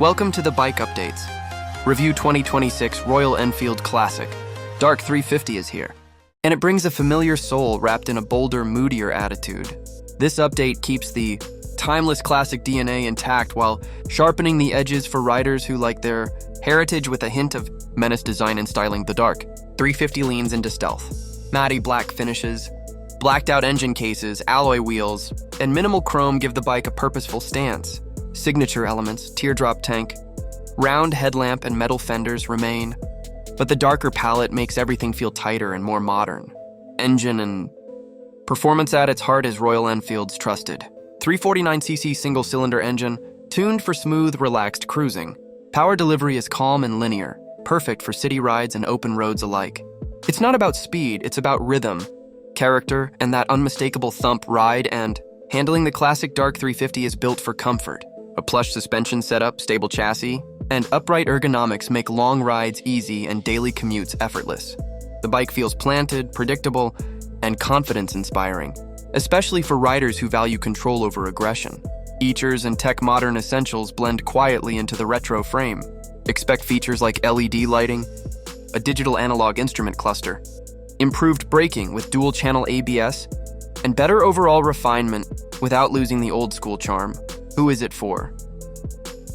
Welcome to the Bike Updates. Review 2026 Royal Enfield Classic Dark 350 is here, and it brings a familiar soul wrapped in a bolder, moodier attitude. This update keeps the timeless classic DNA intact while sharpening the edges for riders who like their heritage with a hint of menace design and styling. The Dark 350 leans into stealth. Matte black finishes, blacked-out engine cases, alloy wheels, and minimal chrome give the bike a purposeful stance. Signature elements, teardrop tank, round headlamp, and metal fenders remain, but the darker palette makes everything feel tighter and more modern. Engine and performance at its heart is Royal Enfield's trusted 349cc single-cylinder engine, tuned for smooth, relaxed cruising. Power delivery is calm and linear, perfect for city rides and open roads alike. It's not about speed, it's about rhythm, character, and that unmistakable thump ride. And handling the classic Dark 350 is built for comfort. A plush suspension setup, stable chassis, and upright ergonomics make long rides easy and daily commutes effortless. The bike feels planted, predictable, and confidence-inspiring, especially for riders who value control over aggression. Features and tech modern essentials blend quietly into the retro frame. Expect features like LED lighting, a digital analog instrument cluster, improved braking with dual-channel ABS, and better overall refinement without losing the old-school charm. Who is it for?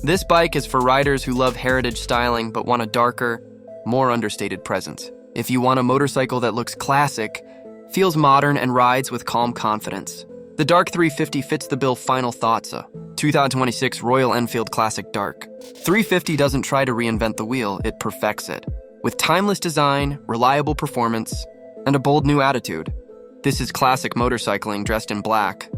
This bike is for riders who love heritage styling but want a darker, more understated presence. If you want a motorcycle that looks classic, feels modern, and rides with calm confidence, the Dark 350 fits the bill. Final thoughts: 2026 Royal Enfield Classic Dark 350 doesn't try to reinvent the wheel, it perfects it. With timeless design, reliable performance, and a bold new attitude. This is classic motorcycling dressed in black.